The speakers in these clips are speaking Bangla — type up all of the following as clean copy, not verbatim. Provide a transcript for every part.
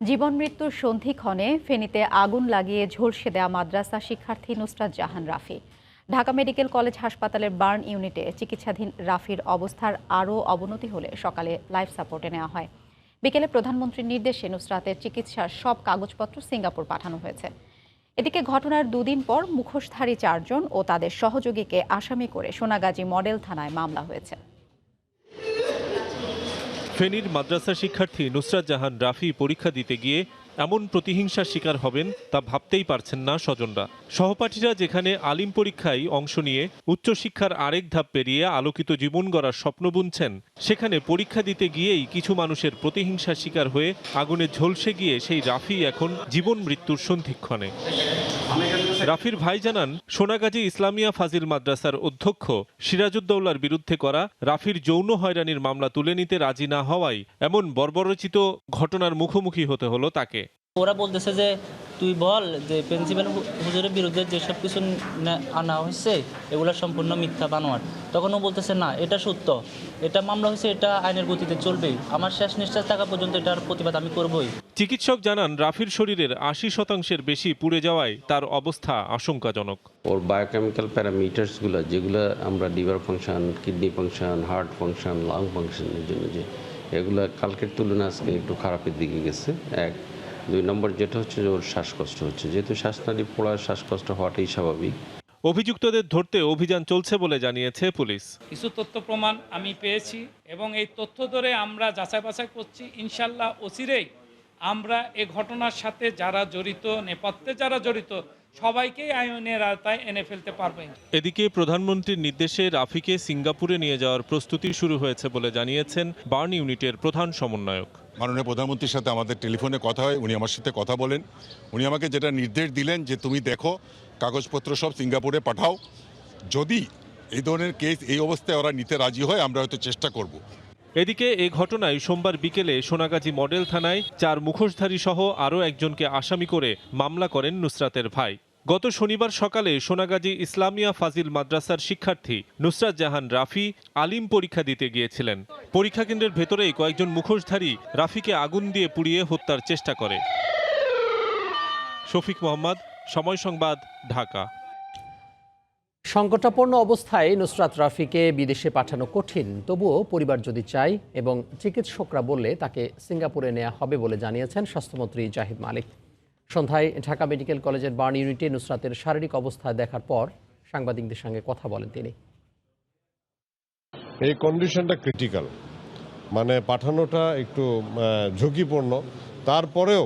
জীবন মৃত্যুর সন্ধিক্ষণে ফেনীতে আগুন লাগিয়ে ঝলসে দেয়া মাদ্রাসা শিক্ষার্থী নুসরাত জাহান রাফি। ঢাকা মেডিকেল কলেজ হাসপাতালের বার্ন ইউনিটে চিকিৎসাধীন রাফির অবস্থার আরও অবনতি হলে সকালে লাইফ সাপোর্টে নেওয়া হয়। বিকেলে প্রধানমন্ত্রীর নির্দেশে নুসরাতের চিকিৎসার সব কাগজপত্র সিঙ্গাপুর পাঠানো হয়েছে। এদিকে ঘটনার দুদিন পর মুখোশধারী 4 জন ও তাদের সহযোগীকে আসামি করে সোনাগাজী মডেল থানায় মামলা হয়েছে। ফেনীর মাদ্রাসা শিক্ষার্থী নুসরাত জাহান রাফি পরীক্ষা দিতে গিয়ে এমন প্রতিহিংসার শিকার হবেন তা ভাবতেই পারছেন না স্বজনরা। সহপাঠীরা যেখানে আলিম পরীক্ষায় অংশ নিয়ে উচ্চশিক্ষার আরেক ধাপ পেরিয়ে আলোকিত জীবন গড়ার স্বপ্ন বুনছেন, সেখানে পরীক্ষা দিতে গিয়েই কিছু মানুষের প্রতিহিংসার শিকার হয়ে আগুনে ঝলসে গিয়ে সেই রাফি এখন জীবন মৃত্যুর সন্ধিক্ষণে। রাফির ভাই জানান, সোনাগাজী ইসলামিয়া ফাজিল মাদ্রাসার অধ্যক্ষ সিরাজউদ্দৌলার বিরুদ্ধে করা রাফির যৌন হয়রানির মামলা তুলে নিতে রাজি না হওয়ায় এমন বর্বরচিত ঘটনার মুখোমুখি হতে হলো তাকে। ওরা বলতেছে যে তুই বল যে প্রিন্সিপাল হুজুরের বিরুদ্ধে যেসব কিছু আনা হয়েছে এগুলো সম্পূর্ণ মিথ্যা বানোয়াট। তখন ও বলতেছে না, এটা সত্য, এটা মামলা হয়েছে, এটা আইনের গতিতে চলবেই, আমার শেষ নিঃশ্বাস থাকা পর্যন্ত এটার প্রতিবাদ আমি করবই। চিকিৎসক জানান, রাফির শরীরের 80% বেশি পুড়ে যাওয়ায় তার অবস্থা আশঙ্কাজনক। ওর বায়োকেমিক্যাল প্যারামিটার্সগুলো, যেগুলো আমরা liver function, kidney function, heart function, lung ফাংশনের জন্য যে এগুলো কালকের তুলনায় আজকে একটু খারাপের দিকে গেছে। 2 নম্বর যেটা হচ্ছে যে ওর শ্বাসকষ্ট হচ্ছে, যেহেতু শ্বাসনালী পোড়া, শ্বাসকষ্ট হওয়াটাই স্বাভাবিক। অভিযুক্তদের ধরতে অভিযান চলছে বলে জানিয়েছে পুলিশ। কিছু তথ্য প্রমাণ আমি পেয়েছি এবং এই তথ্য ধরে আমরা যাচাই বাছাই করছি। ইনশাল্লাহ অচিরেই আমরা এ ঘটনার সাথে যারা জড়িত, নেপথ্যে যারা জড়িত, সবাইকেই আইনের আওতায় এনে ফেলতে পারবে। এদিকে প্রধানমন্ত্রীর নির্দেশে রাফিকে সিঙ্গাপুরে নিয়ে যাওয়ার প্রস্তুতি শুরু হয়েছে বলে জানিয়েছেন বার্ন ইউনিটের প্রধান সমন্বয়ক। মাননীয় প্রধানমন্ত্রীর সাথে আমাদের টেলিফোনে কথা হয়, উনি আমার সাথে কথা বলেন। উনি আমাকে যেটা নির্দেশ দিলেন যে তুমি দেখো কাগজপত্র সব সিঙ্গাপুরে পাঠাও, যদি এই ধরনের কেস এই অবস্থায় ওরা নিতে রাজি হয় আমরা হয়তো চেষ্টা করব। এদিকে এই ঘটনায় সোমবার বিকেলে সোনাগাজী মডেল থানায় 4 মুখোশধারী সহ আরও একজনকে আসামি করে মামলা করেন নুসরাতের ভাই। গত শনিবার সকালে সোনাগাজী ইসলামিয়া ফাজিল মাদ্রাসার শিক্ষার্থী নুসরাত জাহান রাফি আলিম পরীক্ষা দিতে গিয়েছিলেন। পরীক্ষা কেন্দ্রের ভেতরেই কয়েকজন মুখোশধারী রাফিকে আগুন দিয়ে পুড়িয়ে হত্যার চেষ্টা করে। শফিক মোহাম্মদ, সময় সংবাদ, ঢাকা। সংকটাপন্ন অবস্থায় নুসরাত রাফিকে বিদেশে পাঠানো কঠিন, তবুও পরিবার যদি চায় এবং চিকিৎসকরা বললে তাকে সিঙ্গাপুরে নেওয়া হবে বলে জানিয়েছেন স্বাস্থ্যমন্ত্রী জাহিদ মালিক। সন্ধ্যায় ঢাকা মেডিকেল কলেজের বার্ন ইউনিটে নুসরাতের শারীরিক অবস্থা দেখার পর সাংবাদিকদের সঙ্গে কথা বলেন তিনি। এই কন্ডিশনটা ক্রিটিক্যাল, মানে পাঠানোটা একটু ঝুঁকিপূর্ণ। তারপরেও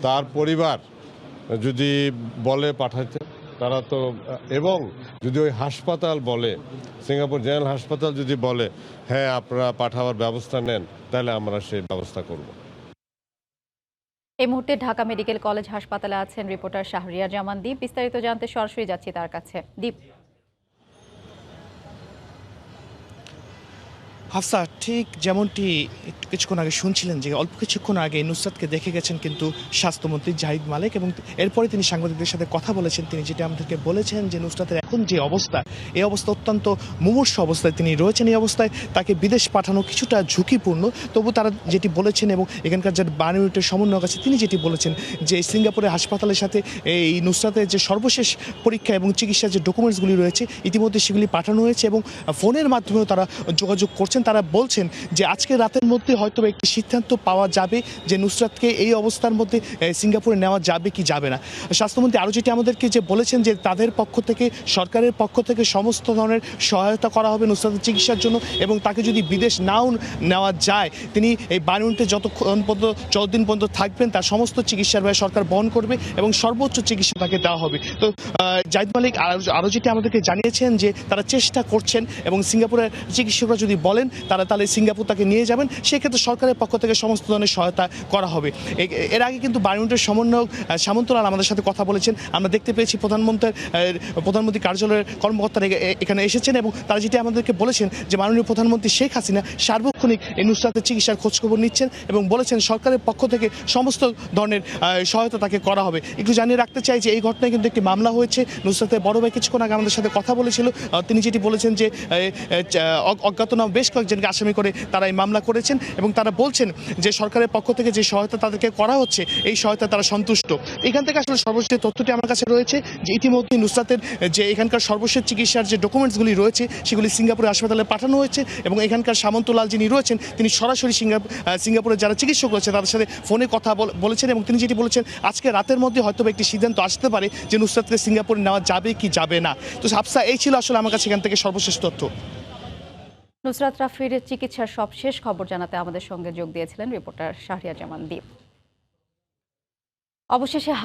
তার পরিবার যদি বলে পাঠাতে, তারা তো, এবং যদি ওই হাসপাতাল বলে, সিঙ্গাপুর জেনারেল হাসপাতাল যদি বলে হ্যাঁ আপনারা পাঠাবার ব্যবস্থা নেন, তাহলে আমরা সেই ব্যবস্থা করব। এই মুহূর্তে ঢাকা মেডিকেল কলেজ হাসপাতালে আছেন রিপোর্টার শাহরিয়ার জামান দীপ। বিস্তারিত জানতে সরাসরি যাচ্ছি তার কাছে। দীপ। হাফসা, ঠিক যেমনটি কিছুক্ষণ আগে শুনছিলেন যে অল্প কিছুক্ষণ আগে নুসরাতকে দেখে গেছেন কিন্তু স্বাস্থ্যমন্ত্রী জাহিদ মালিক, এবং এরপরে তিনি সাংবাদিকদের সাথে কথা বলেছেন। তিনি যেটা আমাদেরকে বলেছেন যে নুসরাতের এখন যে অবস্থা, এই অবস্থা অত্যন্ত মুমূর্ষু অবস্থায় তিনি রয়েছেন। এই অবস্থায় তাকে বিদেশ পাঠানো কিছুটা ঝুঁকিপূর্ণ, তবু তারা যেটি বলেছেন এবং এখানকার যে বার্ন ইউনিটের সমন্বয়ক আছে তিনি যেটি বলেছেন যে সিঙ্গাপুরের হাসপাতালের সাথে এই নুসরাতের যে সর্বশেষ পরীক্ষা এবং চিকিৎসার যে ডকুমেন্টসগুলি রয়েছে ইতিমধ্যে সেগুলি পাঠানো হয়েছে এবং ফোনের মাধ্যমেও তারা যোগাযোগ করছেন। তারা বলছেন যে আজকে রাতের মধ্যে হয়তো একটি সিদ্ধান্ত পাওয়া যাবে যে নুসরাতকে এই অবস্থার মধ্যে সিঙ্গাপুরে নেওয়া যাবে কি যাবে না। স্বাস্থ্যমন্ত্রী আরও যেটি আমাদেরকে যে বলেছেন যে তাদের পক্ষ থেকে, সরকারের পক্ষ থেকে সমস্ত ধরনের সহায়তা করা হবে নুসরাতের চিকিৎসার জন্য, এবং তাকে যদি বিদেশ নাও নেওয়া যায় তিনি এই বার্ন ইউনিটে যতদিন পর্যন্ত থাকবেন তার সমস্ত চিকিৎসার ব্যয় সরকার বহন করবে এবং সর্বোচ্চ চিকিৎসা তাকে দেওয়া হবে। তো জাহিদ মালিক আরও যেটি আমাদেরকে জানিয়েছেন যে তারা চেষ্টা করছেন এবং সিঙ্গাপুরের চিকিৎসকরা যদি বলেন তাহলে সিঙ্গাপুর তাকে নিয়ে যাবেন, সেক্ষেত্রে সরকারের পক্ষ থেকে সমস্ত ধরনের সহায়তা করা হবে। এর আগে কিন্তু বার্ন ইউনিটের সমন্বয়ক সামন্তলাল আমাদের সাথে কথা বলেছেন। আমরা দেখতে পেয়েছি প্রধানমন্ত্রী কার্যালয়ের কর্মকর্তারা এখানে এসেছেন এবং তারা যেটি আমাদেরকে বলেছেন যে মাননীয় প্রধানমন্ত্রী শেখ হাসিনা সার্বক্ষণিক এই নুসরাতের চিকিৎসার খোঁজখবর নিচ্ছেন এবং বলেছেন সরকারের পক্ষ থেকে সমস্ত ধরনের সহায়তা তাকে করা হবে। একটু জানিয়ে রাখতে চাই যে এই ঘটনায় কিন্তু একটি মামলা হয়েছে। নুসরাতের বড় ভাই কিছুক্ষণ আগে আমাদের সাথে কথা বলেছিল, তিনি যেটি বলেছেন যে অজ্ঞাতনামা বেশ কয়েকজনকে আসামি করে তারা এই মামলা করেছেন এবং তারা বলছেন যে সরকারের পক্ষ থেকে যে সহায়তা তাদেরকে করা হচ্ছে এই সহায়তা তারা সন্তুষ্ট। এখান থেকে আসলে সর্বশেষ তথ্যটি আমার কাছে রয়েছে যে ইতিমধ্যে নুসরাতের যে এখানকার সর্বশেষ চিকিৎসার যে ডকুমেন্টসগুলি রয়েছে সেগুলি সিঙ্গাপুরে হাসপাতালে পাঠানো হয়েছে এবং এখানকার সামন্তলাল যিনি রয়েছেন তিনি সরাসরি সিঙ্গাপুরের যারা চিকিৎসক রয়েছে তাদের সাথে ফোনে কথা বলেছেন এবং তিনি যেটি বলেছেন আজকে রাতের মধ্যে হয়তো একটি সিদ্ধান্ত আসতে পারে যে নুসরাতকে সিঙ্গাপুরে নেওয়া যাবে কি যাবে না। তো হাফসা, এই ছিল আসলে আমার কাছে এখান থেকে সর্বশেষ তথ্য। নুসরাত রাফির চিকিৎসার সবশেষ খবর জানাতে আমাদের সঙ্গে যোগ দিয়েছিলেন রিপোর্টার শাহরিয়ার জামান দ্বীপ। অবশেষে